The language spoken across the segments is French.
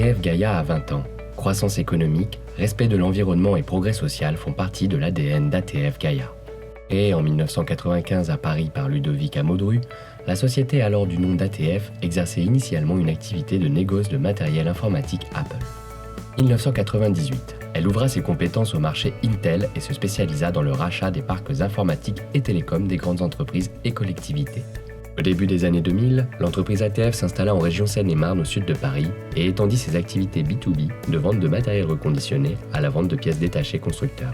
ATF Gaïa a 20 ans. Croissance économique, respect de l'environnement et progrès social font partie de l'ADN d'ATF Gaïa. Créée en 1995 à Paris par Ludovic Amodru, la société alors du nom d'ATF exerçait initialement une activité de négoce de matériel informatique Apple. 1998, elle ouvra ses compétences au marché Intel et se spécialisa dans le rachat des parcs informatiques et télécoms des grandes entreprises et collectivités. Au début des années 2000, l'entreprise ATF s'installa en région Seine-et-Marne au sud de Paris et étendit ses activités B2B de vente de matériel reconditionné à la vente de pièces détachées constructeurs.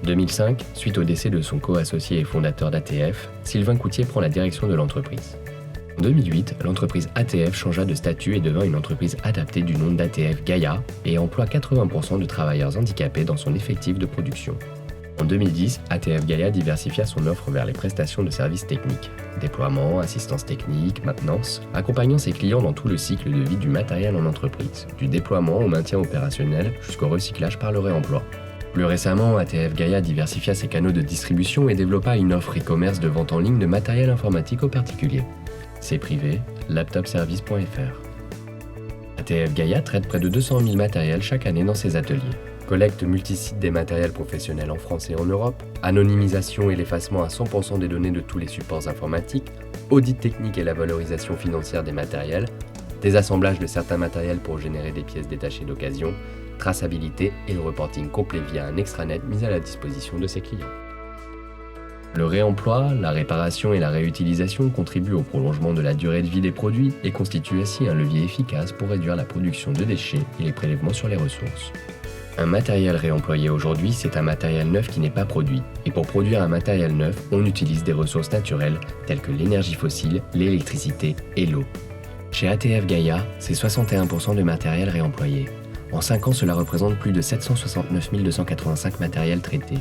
2005, suite au décès de son co-associé et fondateur d'ATF, Sylvain Coutier prend la direction de l'entreprise. En 2008, l'entreprise ATF changea de statut et devint une entreprise adaptée du nom d'ATF Gaïa et emploie 80% de travailleurs handicapés dans son effectif de production. En 2010, ATF Gaïa diversifia son offre vers les prestations de services techniques, déploiement, assistance technique, maintenance, accompagnant ses clients dans tout le cycle de vie du matériel en entreprise, du déploiement au maintien opérationnel jusqu'au recyclage par le réemploi. Plus récemment, ATF Gaïa diversifia ses canaux de distribution et développa une offre e-commerce de vente en ligne de matériel informatique aux particuliers. C'est privé, laptopservice.fr. ATF Gaïa traite près de 200 000 matériels chaque année dans ses ateliers. Collecte multisite des matériels professionnels en France et en Europe, anonymisation et l'effacement à 100% des données de tous les supports informatiques, audit technique et la valorisation financière des matériels, désassemblage de certains matériels pour générer des pièces détachées d'occasion, traçabilité et le reporting complet via un extranet mis à la disposition de ses clients. Le réemploi, la réparation et la réutilisation contribuent au prolongement de la durée de vie des produits et constituent ainsi un levier efficace pour réduire la production de déchets et les prélèvements sur les ressources. Un matériel réemployé aujourd'hui, c'est un matériel neuf qui n'est pas produit. Et pour produire un matériel neuf, on utilise des ressources naturelles telles que l'énergie fossile, l'électricité et l'eau. Chez ATF Gaïa, c'est 61% de matériel réemployé. En 5 ans, cela représente plus de 769 285 matériels traités.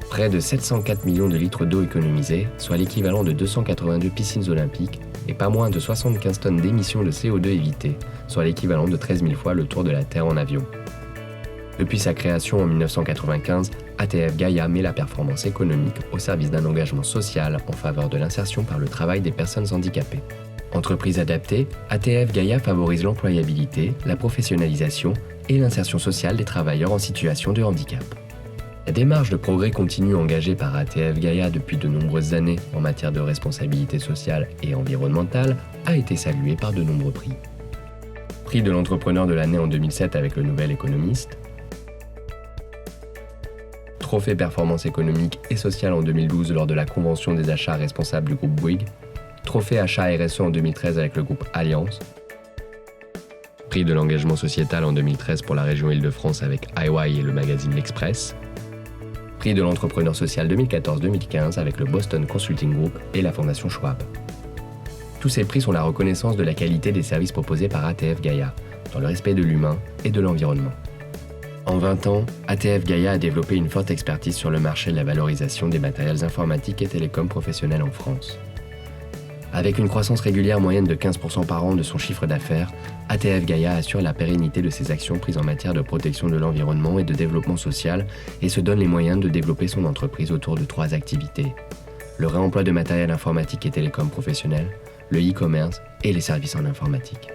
Près de 704 millions de litres d'eau économisés, soit l'équivalent de 282 piscines olympiques, et pas moins de 75 tonnes d'émissions de CO2 évitées, soit l'équivalent de 13 000 fois le tour de la Terre en avion. Depuis sa création en 1995, ATF Gaïa met la performance économique au service d'un engagement social en faveur de l'insertion par le travail des personnes handicapées. Entreprise adaptée, ATF Gaïa favorise l'employabilité, la professionnalisation et l'insertion sociale des travailleurs en situation de handicap. La démarche de progrès continu engagée par ATF Gaïa depuis de nombreuses années en matière de responsabilité sociale et environnementale a été saluée par de nombreux prix. Prix de l'entrepreneur de l'année en 2007 avec le Nouvel Économiste, Trophée performance économique et sociale en 2012 lors de la convention des achats responsables du groupe Bouygues, Trophée achat RSE en 2013 avec le groupe Allianz, Prix de l'engagement sociétal en 2013 pour la région Île-de-France avec IY et le magazine L'Express, Prix de l'entrepreneur social 2014-2015 avec le Boston Consulting Group et la Fondation Schwab. Tous ces prix sont la reconnaissance de la qualité des services proposés par ATF Gaïa, dans le respect de l'humain et de l'environnement. En 20 ans, ATF Gaïa a développé une forte expertise sur le marché de la valorisation des matériels informatiques et télécoms professionnels en France. Avec une croissance régulière moyenne de 15% par an de son chiffre d'affaires, ATF Gaïa assure la pérennité de ses actions prises en matière de protection de l'environnement et de développement social et se donne les moyens de développer son entreprise autour de 3 activités: le réemploi de matériel informatique et télécoms professionnels, le e-commerce et les services en informatique.